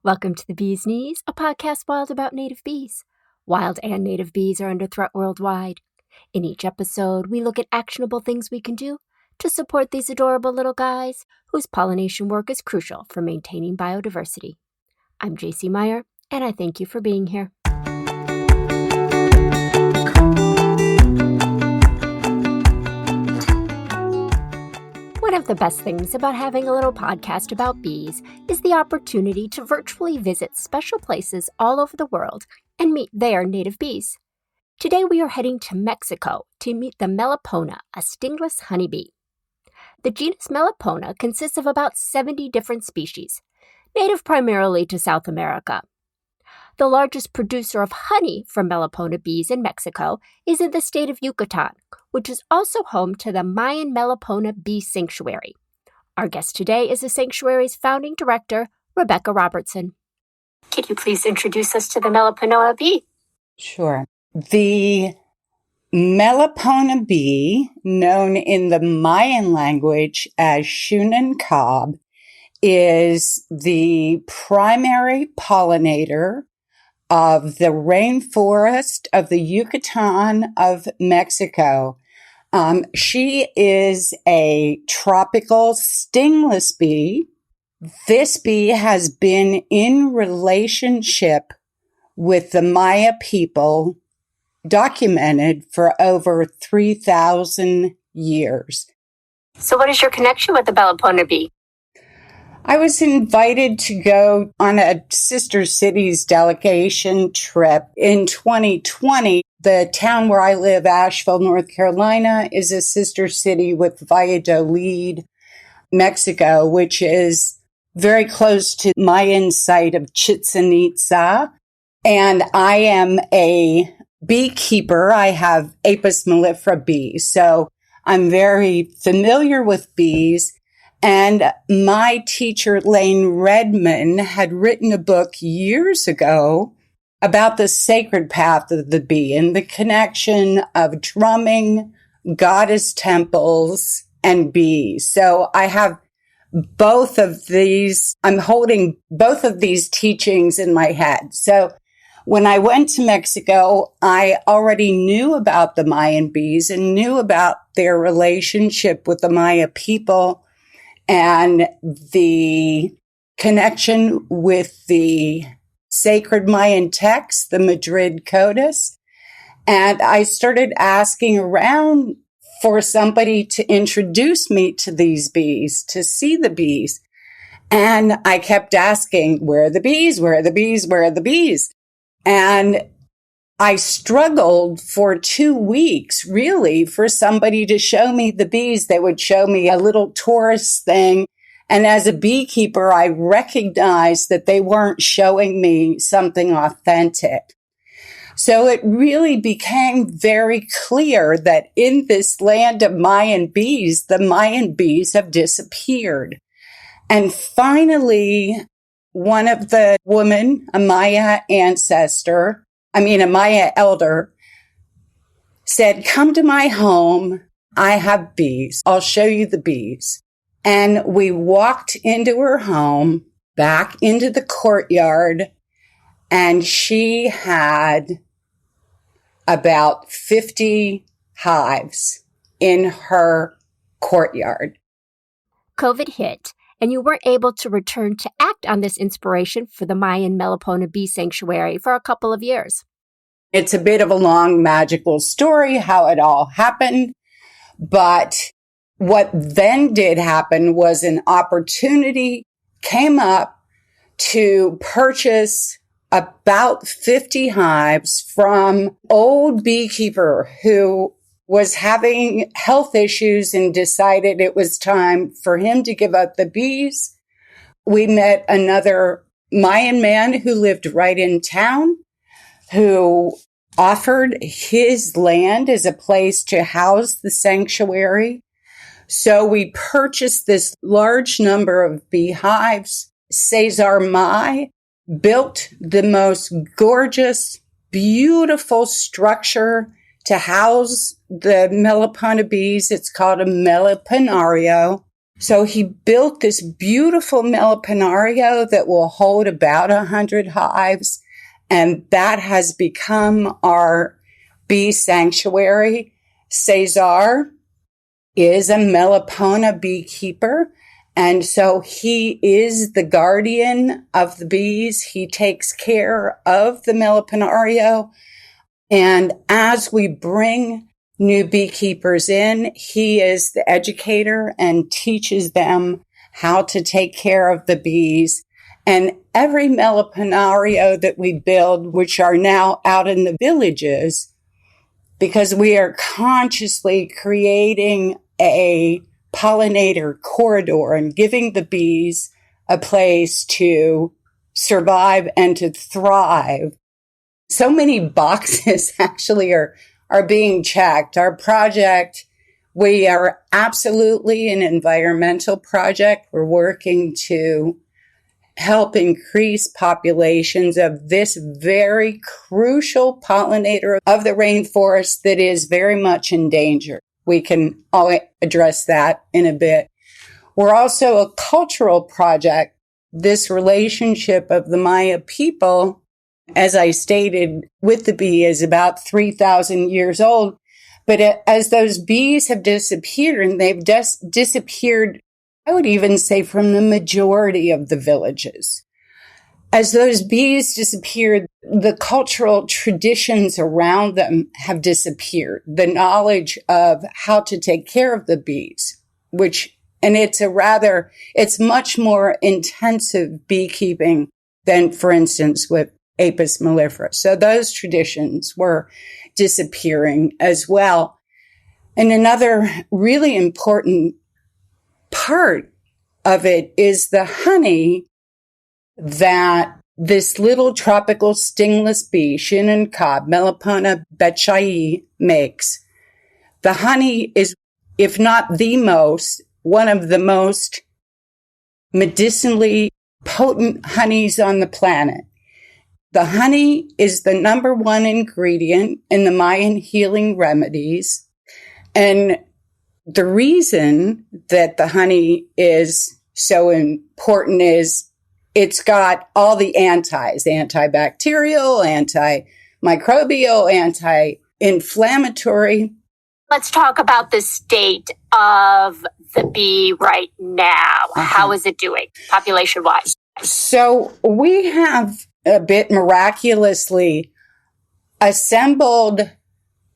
Welcome to The Bee's Knees, a podcast wild about native bees. Wild and native bees are under threat worldwide. In each episode, we look at actionable things we can do to support these adorable little guys whose pollination work is crucial for maintaining biodiversity. I'm JC Meyer, and I thank you for being here. One of the best things about having a little podcast about bees is the opportunity to virtually visit special places all over the world and meet their native bees. Today we are heading to Mexico to meet the Melipona, a stingless honeybee. The genus Melipona consists of about 70 different species, native primarily to South America. The largest producer of honey from Melipona bees in Mexico is in the state of Yucatan, which is also home to the Mayan Melipona Bee Sanctuary. Our guest today is the sanctuary's founding director, Rebecca Robertson. Could you please introduce us to the Melipona bee? Sure. The Melipona bee, known in the Mayan language as Shunan, is the primary pollinator of the rainforest of the Yucatan of Mexico. She is a tropical stingless bee. This bee has been in relationship with the Maya people documented for over 3,000 years. So what is your connection with the Melipona bee? I was invited to go on a Sister Cities delegation trip in 2020. The town where I live, Asheville, North Carolina, is a sister city with Valladolid, Mexico, which is very close to Mayan site of Chichen Itza. And I am a beekeeper. I have Apis mellifera bees, so I'm very familiar with bees. And my teacher, Lane Redman, had written a book years ago about the sacred path of the bee and the connection of drumming, goddess temples, and bees. So I have both of these. I'm holding both of these teachings in my head. So when I went to Mexico, I already knew about the Mayan bees and knew about their relationship with the Maya people and the connection with the sacred Mayan text, the Madrid Codex. And I started asking around for somebody to introduce me to these bees, to see the bees. And I kept asking, where are the bees? Where are the bees? Where are the bees? And I struggled for 2 weeks, really, for somebody to show me the bees. They would show me a little tourist thing. And as a beekeeper, I recognized that they weren't showing me something authentic. So it really became very clear that in this land of Mayan bees, the Mayan bees have disappeared. And finally, one of the women, a Maya elder, said, come to my home. I have bees. I'll show you the bees. And we walked into her home, back into the courtyard, and she had about 50 hives in her courtyard. COVID hit, and you weren't able to return to act on this inspiration for the Mayan Melipona Bee Sanctuary for a couple of years. It's a bit of a long, magical story, how it all happened. But what then did happen was an opportunity came up to purchase about 50 hives from old beekeeper who was having health issues and decided it was time for him to give up the bees. We met another Mayan man who lived right in town who offered his land as a place to house the sanctuary. So we purchased this large number of beehives. Cesar Mai built the most gorgeous, beautiful structure to house the Melipona bees. It's called a meliponario. So he built this beautiful Meliponario that will hold about 100 hives. And that has become our bee sanctuary. Cesar is a Melipona beekeeper. And so he is the guardian of the bees. He takes care of the Meliponario. And as we bring new beekeepers in, he is the educator and teaches them how to take care of the bees. And every Meliponario that we build, which are now out in the villages, because we are consciously creating a pollinator corridor and giving the bees a place to survive and to thrive. So many boxes actually are being checked. Our project, we are absolutely an environmental project. We're working to help increase populations of this very crucial pollinator of the rainforest that is very much in danger. We can all address that in a bit. We're also a cultural project. This relationship of the Maya people, as I stated, with the bee is about 3,000 years old. But as those bees have disappeared, and they've disappeared, I would even say from the majority of the villages. As those bees disappeared, the cultural traditions around them have disappeared. The knowledge of how to take care of the bees, it's much more intensive beekeeping than, for instance, with Apis mellifera. So those traditions were disappearing as well. And another really important part of it is the honey that this little tropical stingless bee, Shinnon cob, Melipona Bee, makes. The honey is, if not the most, one of the most medicinally potent honeys on the planet. The honey is the number one ingredient in the Mayan healing remedies. And the reason that the honey is so important is it's got all the antibacterial, antimicrobial, anti-inflammatory. Let's talk about the state of the bee right now. How is it doing, population-wise? So we have a bit miraculously assembled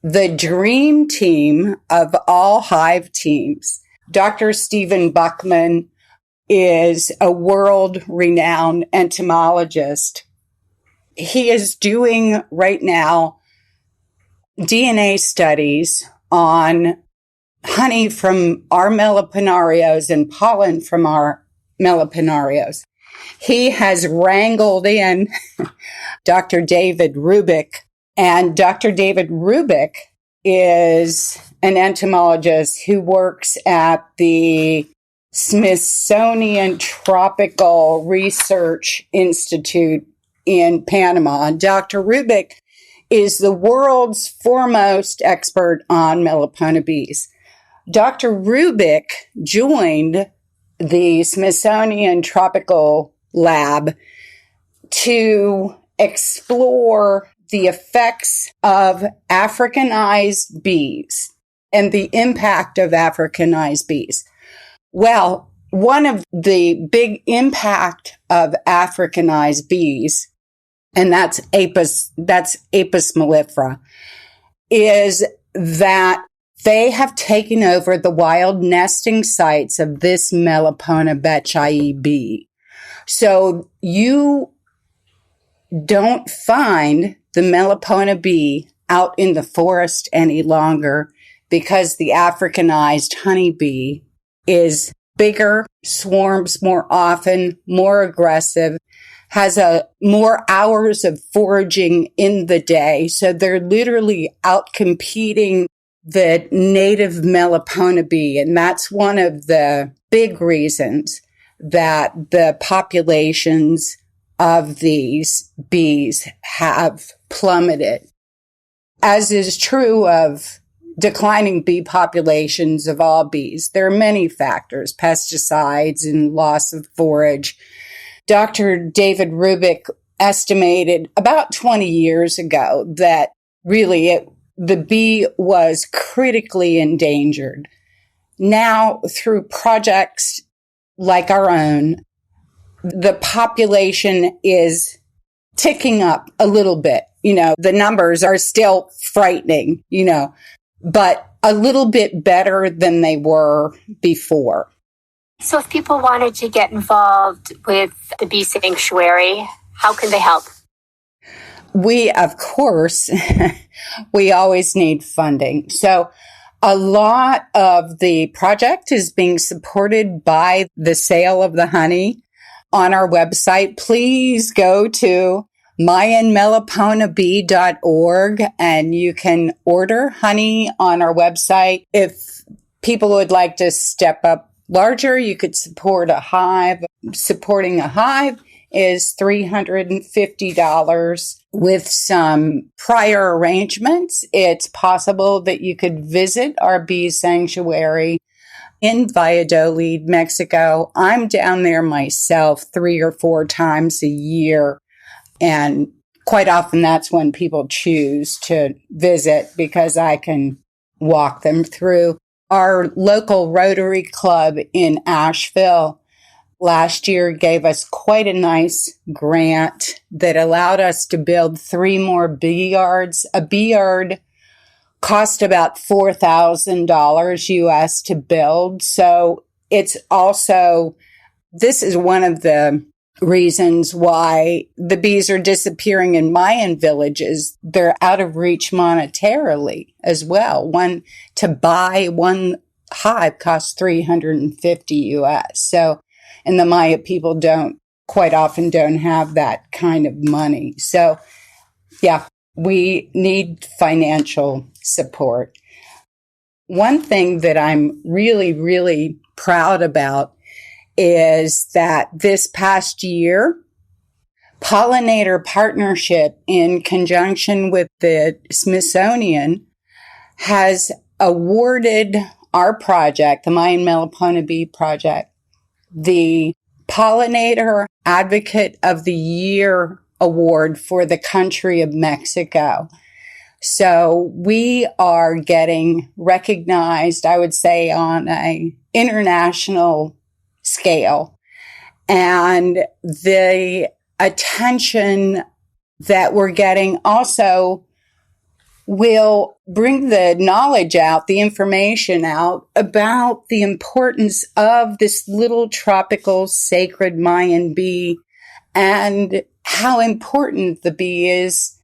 the dream team of all hive teams. Dr. Stephen Buckman is a world-renowned entomologist. He is doing right now DNA studies on honey from our Meliponarios and pollen from our Meliponarios. He has wrangled in Dr. David Rubik, and Dr. David Rubik is an entomologist who works at the Smithsonian Tropical Research Institute in Panama. Dr. Rubik is the world's foremost expert on Melipona bees. Dr. Rubik joined the Smithsonian Tropical Lab to explore the effects of Africanized bees and the impact of Africanized bees. Well, one of the big impact of Africanized bees, and that's Apis mellifera, is that they have taken over the wild nesting sites of this Melipona bee. So you don't find the Melipona bee out in the forest any longer because the Africanized honeybee is bigger, swarms more often, more aggressive, has more hours of foraging in the day. So they're literally out competing the native Melipona bee. And that's one of the big reasons that the populations of these bees have plummeted. As is true of declining bee populations of all bees. There are many factors, pesticides and loss of forage. Dr. David Rubik estimated about 20 years ago that really the bee was critically endangered. Now, through projects like our own, the population is ticking up a little bit. The numbers are still frightening, but a little bit better than they were before. So if people wanted to get involved with the Bee Sanctuary, how can they help? We, of course, we always need funding. So a lot of the project is being supported by the sale of the honey on our website. Please go to MayanMeliponaBee.org and you can order honey on our website. If people would like to step up larger, you could support a hive. Supporting a hive is $350. With some prior arrangements, it's possible that you could visit our bee sanctuary in Valladolid, Mexico. I'm down there myself 3 or 4 times a year. And quite often that's when people choose to visit because I can walk them through. Our local Rotary Club in Asheville last year gave us quite a nice grant that allowed us to build 3 more bee yards. A bee yard cost about $4,000 US to build. So it's also, this is one of the reasons why the bees are disappearing in Mayan villages. They're out of reach monetarily as well. To buy one hive costs $350 US. So, and the Maya people quite often don't have that kind of money. So, yeah, we need financial support. One thing that I'm really, really proud about is that this past year, Pollinator Partnership, in conjunction with the Smithsonian, has awarded our project, the Mayan Melipona Bee Project, the Pollinator Advocate of the Year Award for the country of Mexico. So we are getting recognized, I would say, on an international scale. And the attention that we're getting also will bring the knowledge out, the information out about the importance of this little tropical sacred Mayan bee and how important the bee is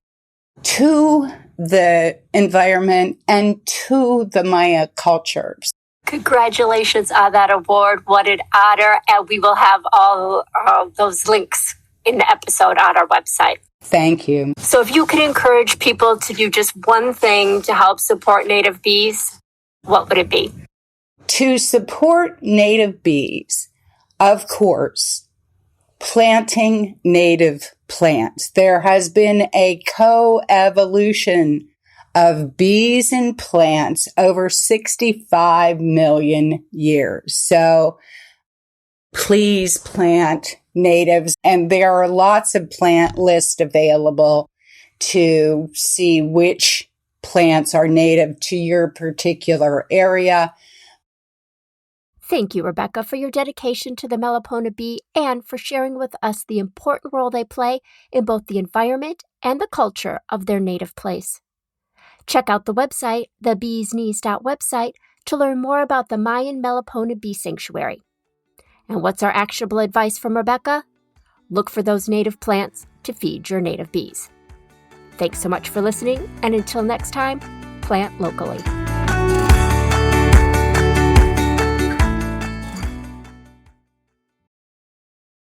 to the environment and to the Maya cultures. Congratulations on that award. What an honor. And we will have all those links in the episode on our website. Thank you. So if you could encourage people to do just one thing to help support native bees, what would it be? To support native bees, of course, planting native plants. There has been a co-evolution of bees and plants over 65 million years. So please plant natives. And there are lots of plant lists available to see which plants are native to your particular area. Thank you, Rebecca, for your dedication to the Melipona bee and for sharing with us the important role they play in both the environment and the culture of their native place. Check out the website, thebeesknees.website, to learn more about the Mayan Melipona Bee Sanctuary. And what's our actionable advice from Rebecca? Look for those native plants to feed your native bees. Thanks so much for listening, and until next time, plant locally.